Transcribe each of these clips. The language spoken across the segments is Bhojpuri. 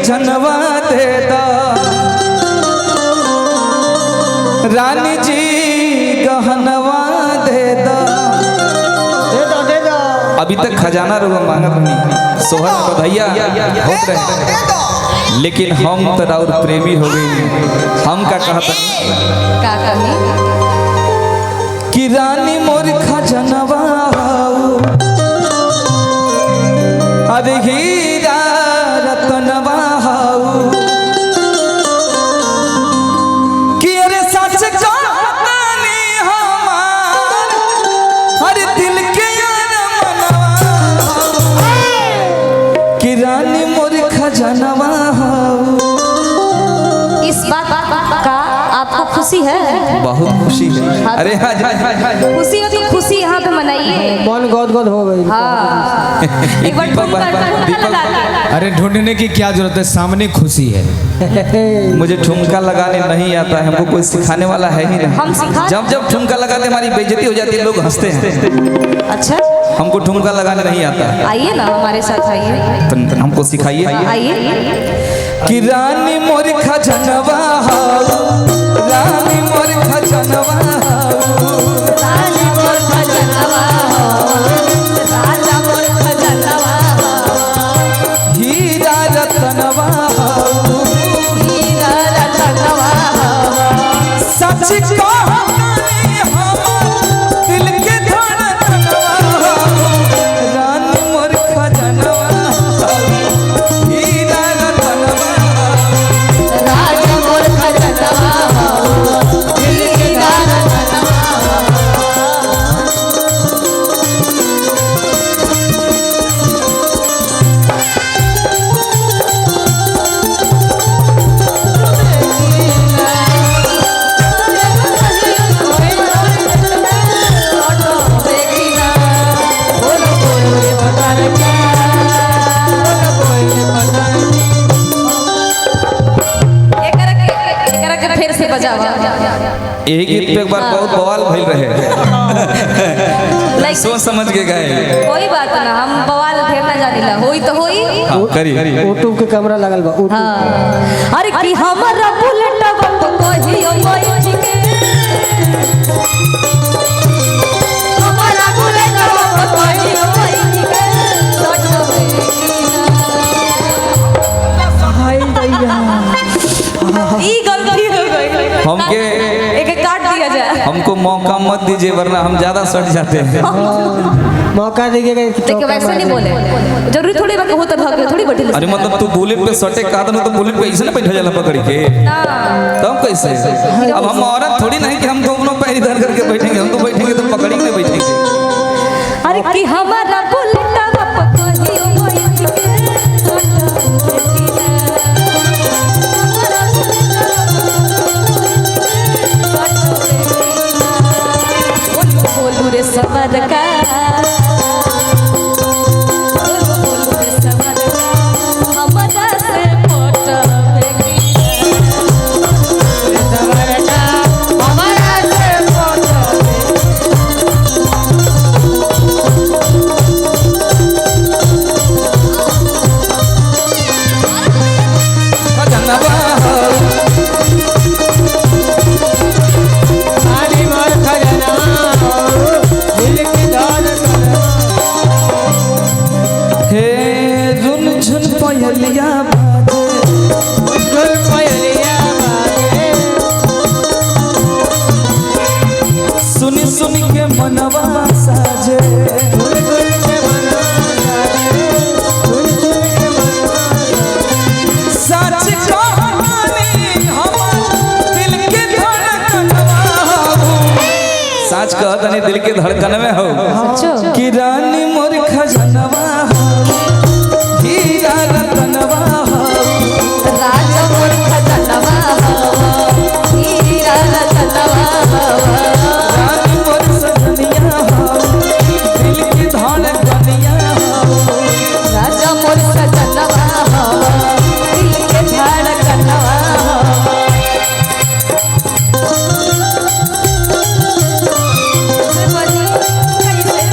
खजनवा दे दा रानी जी गहनवा दे दा। अभी तक खजाना रुआ मांगत नहीं, सोहर बधैया होत रहे, लेकिन हम तो और प्रेमी हो गई। हम का कहता कि रानी मोर खजनवा अरे हीरा रतनवा कि अरे सच कहनी हमार हर दिल के कि रानी मोर खजनवा। इस बात का आपको खुशी है? बहुत खुशी है। अरे खुशी हो तो खुशी यहाँ पे मनाइए। मन गद गद हो गई। हाँ एक बार ठुमका लगा। अरे ढूंढने की क्या जरूरत है, सामने खुशी है। मुझे ठुमका लगाने नहीं आता है, हमको कोई सिखाने वाला है ही नहीं। हम सिखा जब जब ठुमका लगाते हमारी बेइज्जती हो जाती है, लोग हंसते हैं। अच्छा हमको ठुमका लगाने नहीं आता। आइए ना हमारे साथ आइए, तो हमको सिखाइए। आइए। कि रानी मोर खजनवा रानी मोर खजनवा राजा मोर खजनवा राजा मोर खजनवा हीरा रतनवा हीरा रतनवा सच कहनी हमार दिल के धड़कनवा रानी मोर खजनवा हीरा रतनवा राजा मोर खजनवा हीरा रतनवा। फिर से बजावा। यही गीत पे एक बार बहुत बवाल भइल रहे। सोच समझ के गाए। कोई बात ना, हम बवाल ढेर ना जानिला। होई तो होई। करी यूट्यूब के कैमरा लगल बा। हाँ अरे कि हमारा बुलेट बप कहियो बैठ के हमारा बुलेट बप कहियो बैठ के हाय दैया ई गलती हो गई। हमके एक काट दिया जाए। हमको मौका मत दीजिए, वरना हम ज्यादा सट जाते हैं। मौका दीजिएगा। देखो वैसे नहीं बोले, जरूरी थोड़ी बात हो तो भाग थोड़ी बैठे। अरे मतलब तू बुलेट पे सटे कादन तो बुलेट पे ऐसे ना बैठा जाला पकड़ के, ना तब कैसे? अब हम औरत थोड़ी नहीं कि हम दोनों पैर इधर करके बैठेंगे, हम तो बैठेंगे तो पकड़ी के बैठेंगे। अरे कि हमारा बुलेट बप कहियो बैठ के बोलू रे समर का बोलू रे समर का हमारा से फोटो हमारा से फोटो सुनी सुनी के मनवा साजे सच कहानी हमार दिल के धड़कनवा सच कहतनी दिल के धड़कन में हो कि रानी मोर खजनवा हीरा रतनवा राजा मोर खजनवा हीरा रतनवा रानी मोर सजनिया दिल की धड़कनिया राजा मोर सजनवा दिल के धड़कनवा। कैसे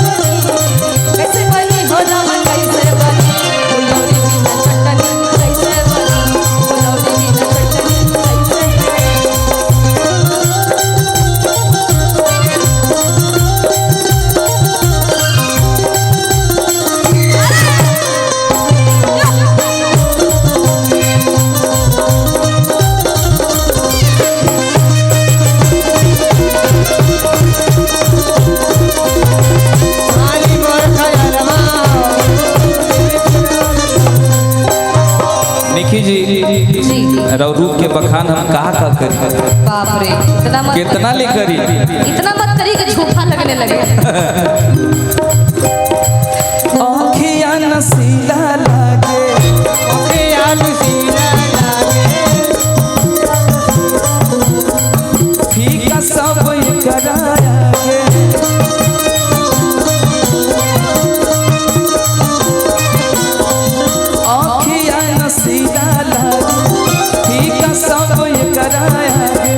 निखी जी जी रूप के बखान हम का करी बाप रे इतना मत कितना ले करी इतना मत करी कि झूठा लगने लगे। आँखियाँ नसीला लागे फीका सब कराया गे आँखियाँ नसीला लागे फीका सब कराया गे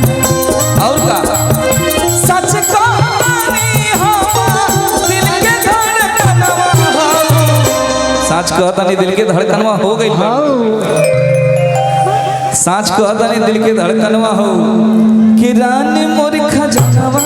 और का सच कहानी दिल के धड़कनवा सच कहतानी दिल के धड़कनवा हो गई साँच कहतानी दिल के धड़कनवा हो कि रानी मोर खजनवा